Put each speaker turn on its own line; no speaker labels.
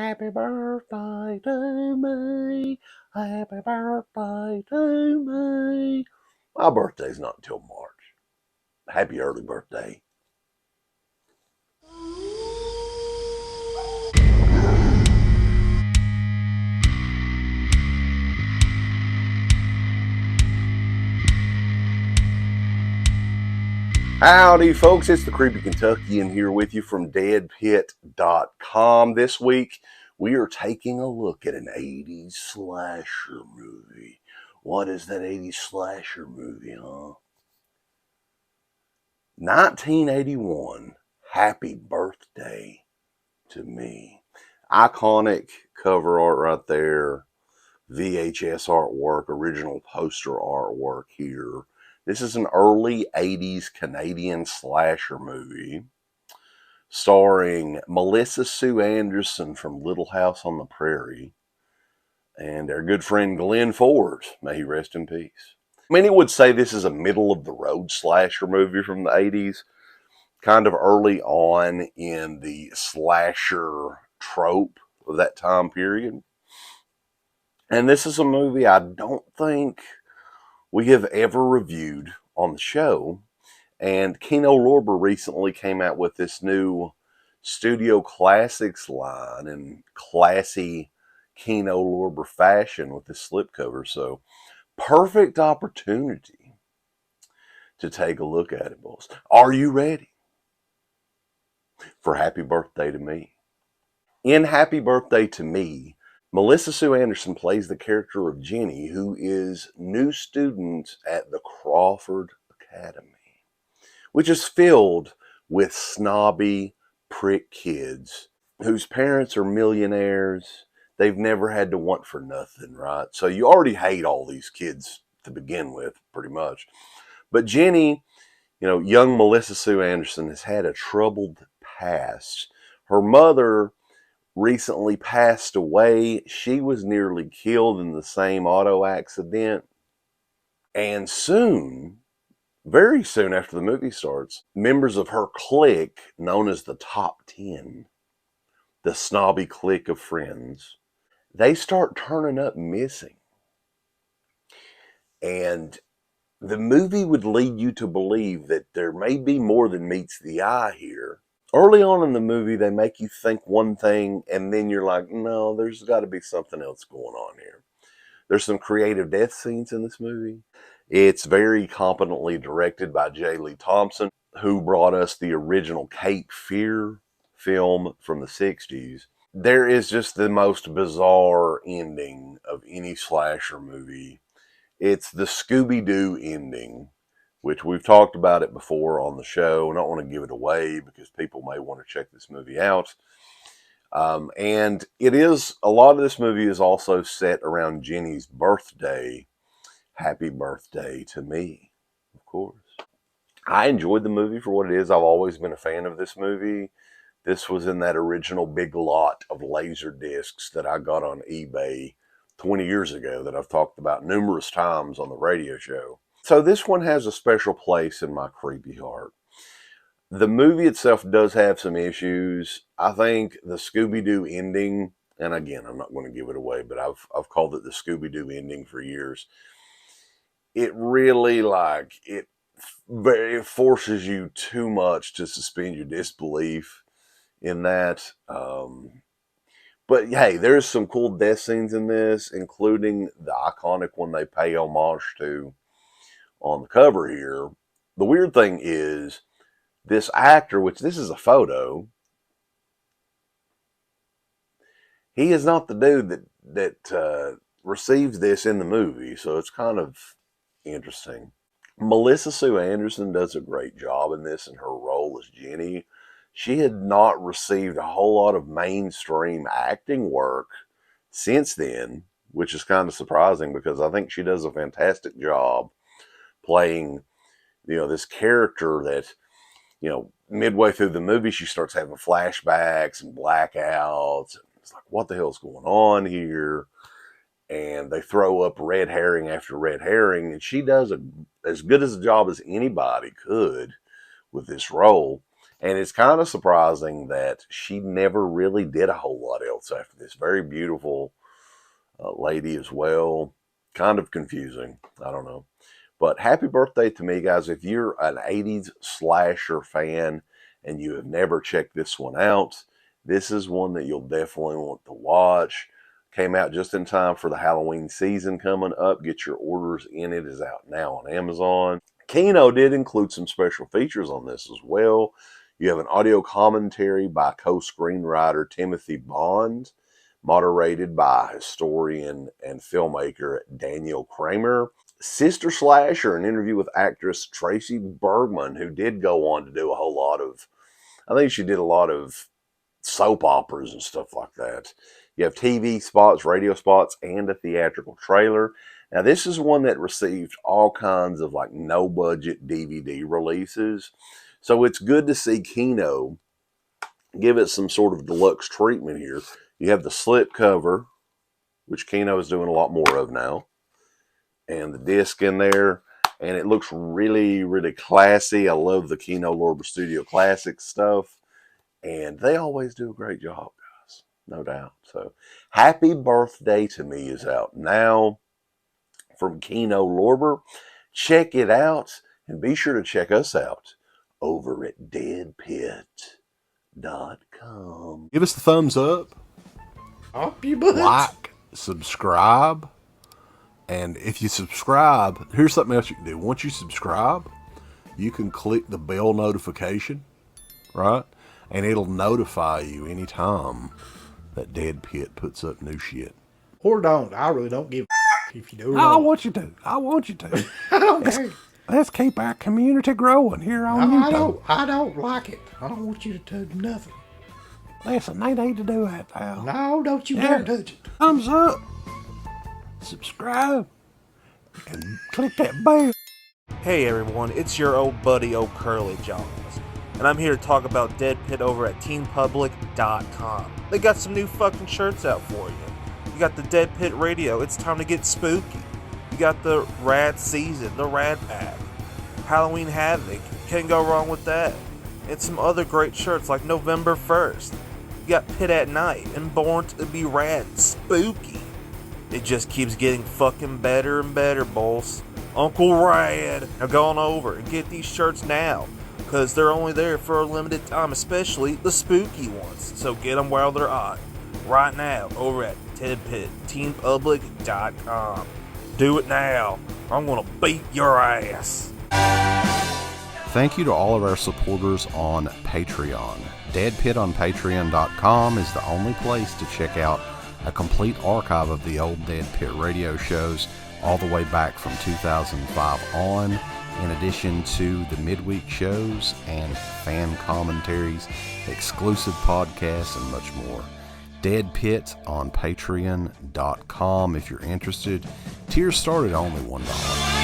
Happy birthday to me. Happy birthday to me. My birthday's not until March. Happy early birthday. Howdy, folks. It's the Creepy Kentuckian here with you from DEADPIT.com. This week, we are taking a look at an 80s slasher movie. What is that 80s slasher movie, huh? 1981, Happy Birthday to Me. Iconic cover art right there. VHS artwork, original poster artwork here. This is an early 80s Canadian slasher movie starring Melissa Sue Anderson from Little House on the Prairie and our good friend Glenn Ford. May he rest in peace. Many would say this is a middle-of-the-road slasher movie from the 80s, kind of early on in the slasher trope of that time period. And this is a movie I don't think we have ever reviewed on the show. And Kino Lorber recently came out with this new Studio Classics line in classy Kino Lorber fashion with this slipcover. So, perfect opportunity to take a look at it, boys. Are you ready for Happy Birthday to Me? In Happy Birthday to Me, Melissa Sue Anderson plays the character of Jenny, who is new student at the Crawford Academy, which is filled with snobby prick kids whose parents are millionaires. They've never had to want for nothing, right? So you already hate all these kids to begin with, pretty much. But Jenny, young Melissa Sue Anderson has had a troubled past. Her mother recently passed away. She was nearly killed in the same auto accident. And soon, very soon after the movie starts, members of her clique, known as the Top 10, the snobby clique of friends, they start turning up missing. And the movie would lead you to believe that there may be more than meets the eye here. Early on in the movie, they make you think one thing, and then you're like, no, there's got to be something else going on here. There's some creative death scenes in this movie. It's very competently directed by J. Lee Thompson, who brought us the original Cape Fear film from the 60s. There is just the most bizarre ending of any slasher movie. It's the Scooby-Doo ending, which we've talked about it before on the show. I don't want to give it away because people may want to check this movie out. And a lot of this movie is also set around Jenny's birthday. Happy birthday to me, of course. I enjoyed the movie for what it is. I've always been a fan of this movie. This was in that original big lot of laser discs that I got on eBay 20 years ago that I've talked about numerous times on the radio show. So this one has a special place in my creepy heart. The movie itself does have some issues. I think the Scooby-Doo ending, and again, I'm not going to give it away, but I've called it the Scooby-Doo ending for years. It really it forces you too much to suspend your disbelief in that. But hey, there's some cool death scenes in this, including the iconic one they pay homage to on the cover here. The weird thing is this actor, which this is a photo, he is not the dude that receives this in the movie, so it's kind of interesting. Melissa Sue Anderson does a great job in this in her role as Jenny. She had not received a whole lot of mainstream acting work since then, which is kind of surprising because I think she does a fantastic job playing, this character that, midway through the movie, she starts having flashbacks and blackouts. It's like, what the hell's going on here? And they throw up red herring after red herring, and she does as good as a job as anybody could with this role. And it's kind of surprising that she never really did a whole lot else after this. Very beautiful lady as well. Kind of confusing. I don't know. But happy birthday to me, guys. If you're an 80s slasher fan and you have never checked this one out, this is one that you'll definitely want to watch. Came out just in time for the Halloween season coming up. Get your orders in. It is out now on Amazon. Kino did include some special features on this as well. You have an audio commentary by co-screenwriter Timothy Bond, moderated by historian and filmmaker Daniel Kramer. Sister Slasher, an interview with actress Tracy Bergman, who did go on to do a whole lot of, I think she did a lot of soap operas and stuff like that. You have TV spots, radio spots, and a theatrical trailer. Now, this is one that received all kinds of like no-budget DVD releases. So it's good to see Kino give it some sort of deluxe treatment here. You have the slip cover, which Kino is doing a lot more of now, and the disc in there, and it looks really, really classy. I love the Kino Lorber Studio Classic stuff, and they always do a great job, guys, no doubt. So, Happy Birthday to Me is out now from Kino Lorber. Check it out, and be sure to check us out over at DEADPIT.com.
Give us the thumbs up.
Up your butt.
Like, subscribe. And if you subscribe, here's something else you can do. Once you subscribe, you can click the bell notification, right? And it'll notify you anytime that Dead Pit puts up new shit.
Or don't. I really don't give a if you do.
I want you to. I want you to.
I don't care.
Let's keep our community growing here on YouTube.
I don't like it. I don't want you to do nothing.
Listen, they need to do that, pal.
No, don't you dare touch it.
Thumbs up. Subscribe. And click that bell.
Hey everyone, it's your old buddy O'Curly Johns, and I'm here to talk about Dead Pit over at TeamPublic.com. They got some new fucking shirts out for you. You got the Dead Pit Radio, it's time to get spooky. You got the Rad Season, the Rad Pack. Halloween Havoc, can't go wrong with that. And some other great shirts like November 1st. You got Pit at Night and Born to be Rad, spooky. It just keeps getting fucking better and better, boss. Uncle Rad, now go on over and get these shirts now, because they're only there for a limited time, especially the spooky ones. So get them while they're hot. Right now, over at TeamPublic.com. Do it now. I'm gonna beat your ass.
Thank you to all of our supporters on Patreon. Dead Pit on Patreon.com is the only place to check out a complete archive of the old Dead Pit radio shows all the way back from 2005 on, in addition to the midweek shows and fan commentaries, exclusive podcasts, and much more. Dead Pit on Patreon.com if you're interested. Tiers start at only $1.